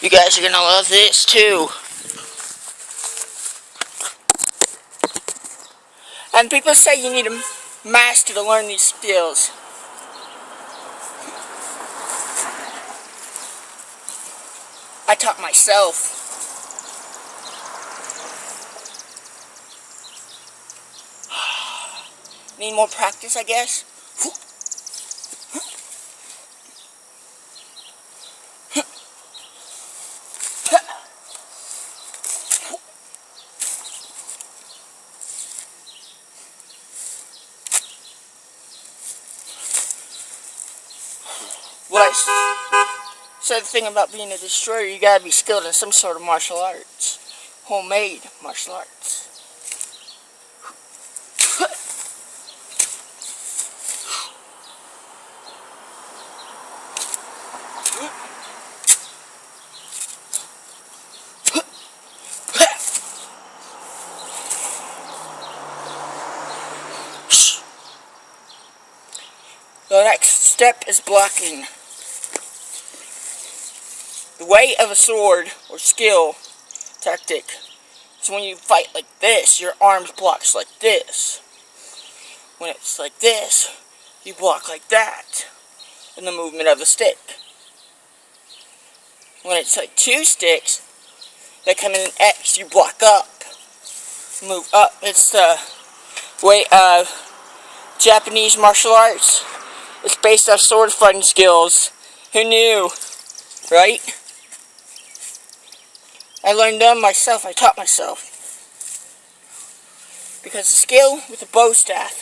You guys are gonna love this too. And people say you need a master to learn these skills. I taught myself. Need more practice, I guess. What I said, the thing about being a destroyer, you gotta be skilled in some sort of martial arts. Homemade martial arts. The next step is blocking. The way of a sword or skill tactic is when you fight like this, your arms blocks like this. When it's like this, you block like that in the movement of the stick. When it's like two sticks that come in an X, you block up, move up. It's the way of Japanese martial arts. It's based off sword fighting skills. Who knew, right? I learned them myself. I taught myself. Because the skill with the bow staff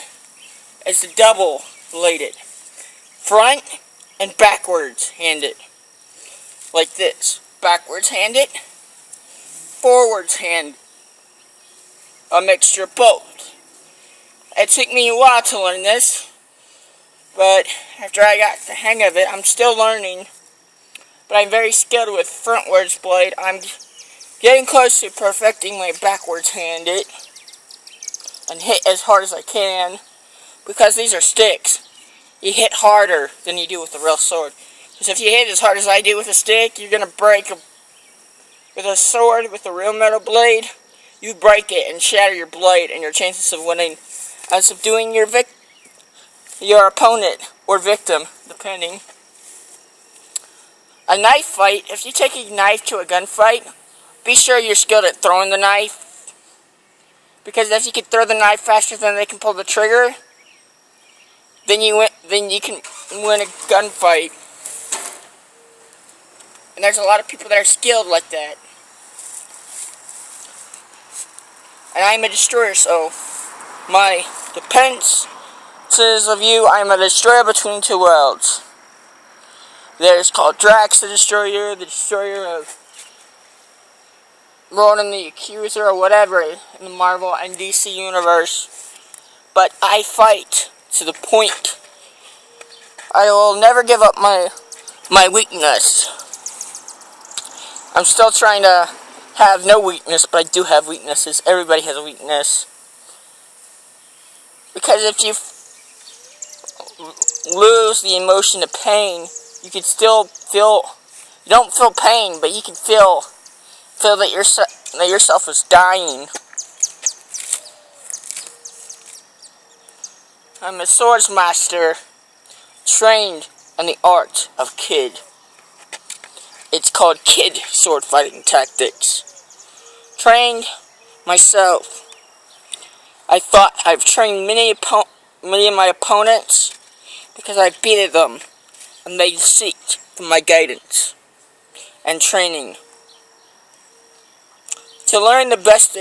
is the double bladed. Front and backwards handed. Like this. Backwards handed. Forwards hand. A mixture of both. It took me a while to learn this. But after I got the hang of it, I'm still learning. But I'm very skilled with frontwards blade. I'm getting close to perfecting my backwards handed. And hit as hard as I can. Because these are sticks. You hit harder than you do with a real sword. Because if you hit as hard as I do with a stick, you're going to break with a sword, with a real metal blade. You break it and shatter your blade, and your chances of winning and subduing your opponent or victim, depending. A knife fight, if you take a knife to a gunfight, be sure you're skilled at throwing the knife. Because if you can throw the knife faster than they can pull the trigger, then you can win a gunfight. And there's a lot of people that are skilled like that. And I'm a destroyer, so my defenses of you, I'm a destroyer between two worlds. There's called Drax the Destroyer of Ronan the Accuser, or whatever in the Marvel and DC universe. But I fight to the point. I will never give up my weakness. I'm still trying to have no weakness, but I do have weaknesses. Everybody has a weakness. Because if you lose the emotion of pain, you can still feel, you don't feel pain, but you can feel that yourself is dying. I'm a swords master, trained in the art of Kid. It's called Kid sword fighting tactics. Trained myself. I've trained many of my opponents because I beat them, and they seek for my guidance and training. To learn the best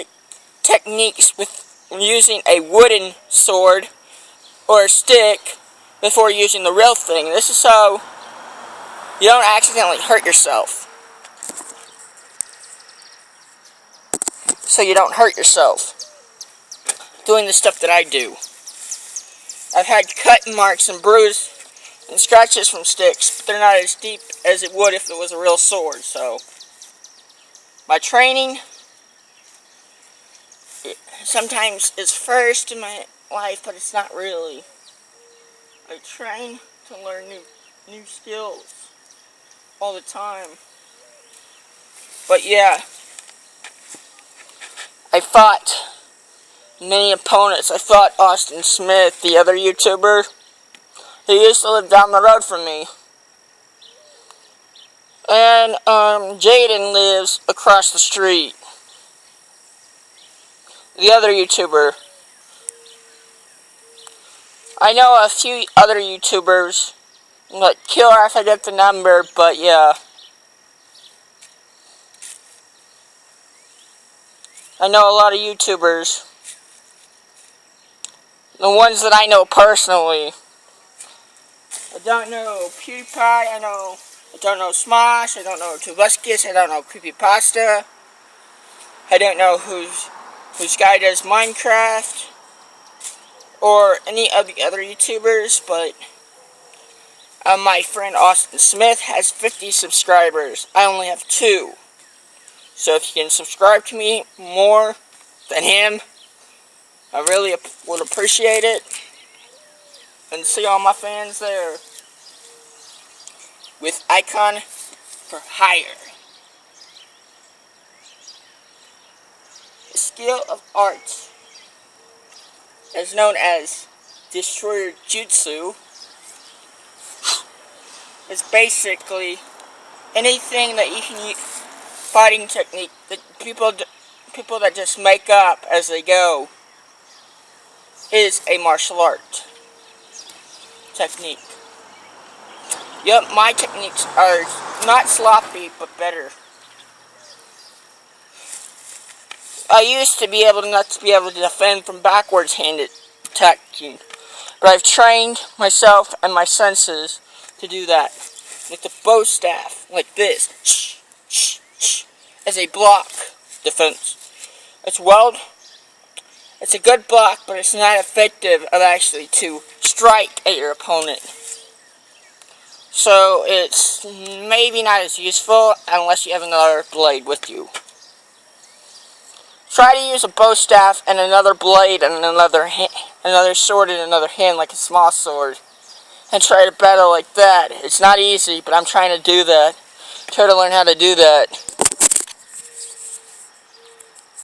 techniques with using a wooden sword or a stick before using the real thing. This is so you don't accidentally hurt yourself. So you don't hurt yourself doing the stuff that I do. I've had cut marks and bruises and scratches from sticks, but they're not as deep as it would if it was a real sword. So my training sometimes is first in my life, but it's not really. I train to learn new skills all the time. But yeah, I fought many opponents. I fought Austin Smith, the other YouTuber. He used to live down the road from me. And Jaden lives across the street. The other YouTuber. I know a few other YouTubers, like Killer, I forget the number, but yeah. I know a lot of YouTubers. The ones that I know personally. I don't know PewDiePie, I don't know Smosh, I don't know Tubuscus, I don't know Creepypasta. I don't know whose guy does Minecraft. Or any of the other YouTubers, but my friend Austin Smith has 50 subscribers. I only have 2. So if you can subscribe to me more than him, I really would appreciate it. And see all my fans there. With Icon for Hire. The skill of art is known as Destroyer Jutsu. It's basically anything that you can use, fighting technique that people that just make up as they go, is a martial art technique. Yep, my techniques are not sloppy, but better. I used to be able to defend from backwards handed attacking, but I've trained myself and my senses to do that with the bow staff, like this, as a block defense. It's a good block, but it's not effective of actually to strike at your opponent. So it's maybe not as useful unless you have another blade with you. Try to use a bow staff and another blade and another sword in another hand, like a small sword, and try to battle like that. It's not easy, but I'm trying to do that. Try to learn how to do that.